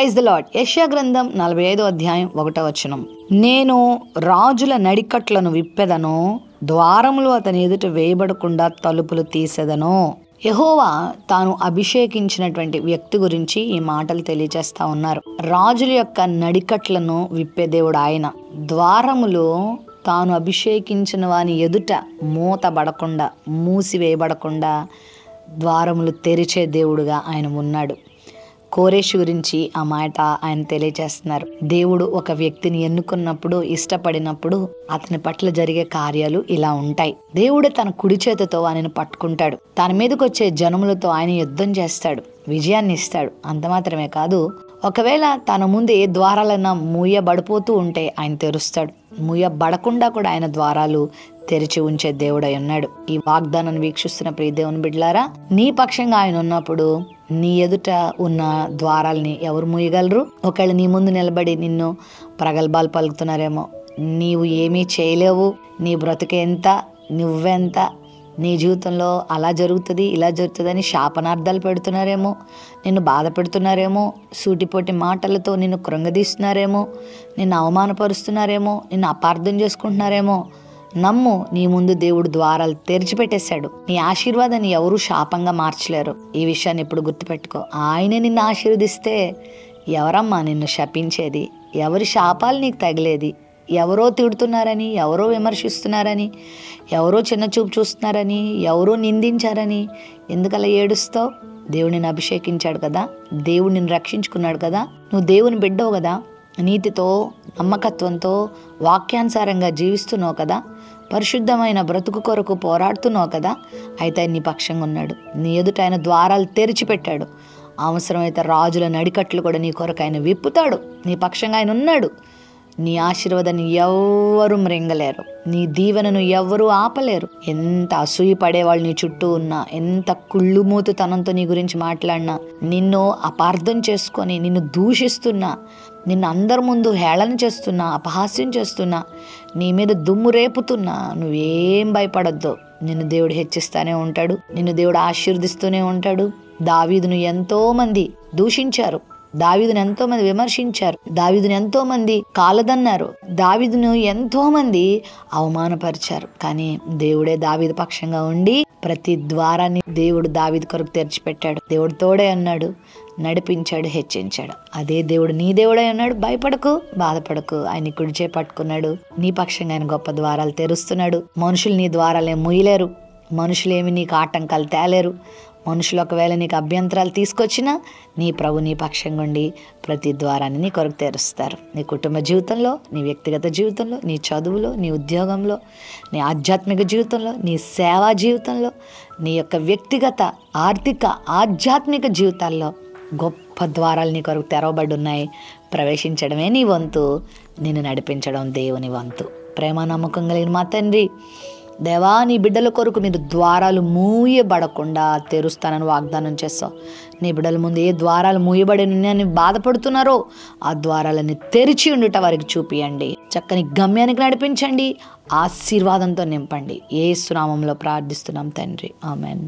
Praise the lord. యెషయా గ్రంథం 45వ అధ్యాయం 1వ వచనం. నేను రాజుల నడికట్లను విప్పెదను, ద్వారములు అతని ఎదుట వేయబడకుండా తలుపులు తీసెదను. యెహోవా తాను అభిషేకించినటువంటి వ్యక్తి గురించి ఈ మాటలు తెలియజేస్తా ఉన్నారు. రాజుల యొక్క నడికట్లను విప్పే దేవుడు ఆయన. ద్వారములు తాను అభిషేకించిన వాని ఎదుట మూతబడకుండా, మూసివేయబడకుండా ద్వారములు తెరిచే దేవుడుగా ఆయన ఉన్నాడు. కోరేషు గురించి ఆ మాట ఆయన తెలియజేస్తున్నారు. దేవుడు ఒక వ్యక్తిని ఎన్నుకున్నప్పుడు, ఇష్టపడినప్పుడు అతని పట్ల జరిగే కార్యాలు ఇలా ఉంటాయి. దేవుడు తన కుడి చేతితో ఆయనను పట్టుకుంటాడు. తన మీదకి వచ్చే జనములతో ఆయన యుద్ధం చేస్తాడు, విజయాన్ని ఇస్తాడు. అంత మాత్రమే కాదు, ఒకవేళ తన ముందు ఏ ద్వారాలన్నా మూయబడిపోతూ ఉంటే ఆయన తెరుస్తాడు. మూయబడకుండా కూడా ఆయన ద్వారాలు తెరిచి ఉంచే దేవుడై ఉన్నాడు. ఈ వాగ్దానాన్ని వీక్షిస్తున్న ప్రియ దేవుని బిడ్డలారా, నీ పక్షంగా ఆయన ఉన్నప్పుడు నీ ఎదుట ఉన్న ద్వారాలని ఎవరు మూయగలరు? ఒకవేళ నీ ముందు నిలబడి నిన్ను ప్రగల్భాలు పలుకుతున్నారేమో, నీవు ఏమీ చేయలేవు, నీ బ్రతుకెంత, నువ్వెంత, నీ జీవితంలో అలా జరుగుతుంది, ఇలా జరుగుతుందని శాపనార్థాలు పెడుతున్నారేమో, నిన్ను బాధ పెడుతున్నారేమో, సూటిపోటి మాటలతో నిన్ను కృంగదీస్తున్నారేమో, నిన్ను అవమానపరుస్తున్నారేమో, నిన్ను అపార్థం చేసుకుంటున్నారేమో. నమ్ము, నీ ముందు దేవుడు ద్వారాలు తెరిచిపెట్టేశాడు. నీ ఆశీర్వాదాన్ని ఎవరూ శాపంగా మార్చలేరు. ఈ విషయాన్ని ఎప్పుడు గుర్తుపెట్టుకో. ఆయనే నిన్ను ఆశీర్వదిస్తే ఎవరమ్మా నిన్ను శపించేది? ఎవరి శాపాలు నీకు తగిలేది? ఎవరో తిడుతున్నారని, ఎవరో విమర్శిస్తున్నారని, ఎవరో చిన్న చూపు చూస్తున్నారని, ఎవరో నిందించారని ఎందుకలా ఏడుస్తావు? దేవుడు నిన్ను అభిషేకించాడు కదా, దేవుడు నిన్ను రక్షించుకున్నాడు కదా, నువ్వు దేవుని బిడ్డవు కదా, నీతితో, నమ్మకత్వంతో, వాక్యానుసారంగా జీవిస్తున్నావు కదా, పరిశుద్ధమైన బ్రతుకు కొరకు పోరాడుతున్నావు కదా. అయితే నీ పక్షంగా ఉన్నాడు. నీ ఎదుట ఆయన ద్వారాలు తెరిచిపెట్టాడు. అవసరమైతే రాజుల నడికట్లు కూడా నీ కొరకు ఆయన విప్పుతాడు. నీ పక్షంగా ఆయన ఉన్నాడు. నీ ఆశీర్వాదాన్ని ఎవ్వరూ మృంగలేరు, నీ దీవెనను ఎవ్వరూ ఆపలేరు. ఎంత అసూయ పడేవాళ్ళు నీ చుట్టూ ఉన్నా, ఎంత కుళ్ళుమూతుతనంతో నీ గురించి మాట్లాడినా, నిన్ను అపార్థం చేసుకొని నిన్ను దూషిస్తున్నా, నిన్ను అందరి ముందు హేళన చేస్తున్నా, అపహాస్యం చేస్తున్నా, నీ మీద దుమ్ము రేపుతున్నా, నువ్వేం భయపడొద్దు. నిన్ను దేవుడు హెచ్చిస్తూనే ఉంటాడు, నిన్ను దేవుడు ఆశీర్దిస్తూనే ఉంటాడు. దావీదును ఎంతో మంది దూషించారు, దావీదును ఎంతో మంది విమర్శించారు, దావీదును ఎంతో మంది కాలదన్నారు, దావీదును ఎంతో మంది అవమానపరిచారు. కానీ దేవుడే దావీదు పక్షంగా ఉండి ప్రతి ద్వారాన్ని దేవుడు దావీదు కొరకు తెరిచిపెట్టాడు. దేవుడు తోడే అన్నాడు, నడిపించాడు, హెచ్చించాడు. అదే దేవుడు నీ దేవుడే అన్నాడు. భయపడకు, బాధపడకు. ఆయన కుడి చేయి పట్టుకున్నాడు. నీ పక్షంగా ఆయన గొప్ప ద్వారాలు తెరుస్తున్నాడు. మనుషులు నీ ద్వారాలేం మూయలేరు, మనుషులేమి నీకు ఆటంకాలు తేలేరు. మనుషులు ఒకవేళ నీకు అభ్యంతరాలు తీసుకొచ్చినా నీ ప్రభు నీ పక్షంగా ఉండి ప్రతి ద్వారాన్ని నీ కొరకు తెరుస్తారు. నీ కుటుంబ జీవితంలో, నీ వ్యక్తిగత జీవితంలో, నీ చదువులో, నీ ఉద్యోగంలో, నీ ఆధ్యాత్మిక జీవితంలో, నీ సేవా జీవితంలో, నీ యొక్క వ్యక్తిగత, ఆర్థిక, ఆధ్యాత్మిక జీవితాల్లో గొప్ప ద్వారాలు నీ కొరకు తెరవబడి ఉన్నాయి. ప్రవేశించడమే నీ వంతు, నిన్ను నడిపించడం దేవుని వంతు. ప్రేమ నమ్మకం కలిగిన మా తండ్రి, దేవా, నీ బిడ్డల కొరకు మీరు ద్వారాలు మూయబడకుండా తెరుస్తానని వాగ్దానం చేస్తావు. నీ బిడ్డల ముందు ఏ ద్వారాలు మూయబడి ఉన్నాయని బాధపడుతున్నారో ఆ ద్వారాలన్నీ తెరిచి ఉండుట వారికి చూపియండి. చక్కని గమ్యానికి నడిపించండి, ఆశీర్వాదంతో నింపండి. యేసు నామములో ప్రార్థిస్తున్నాం తండ్రి, ఆమెన్.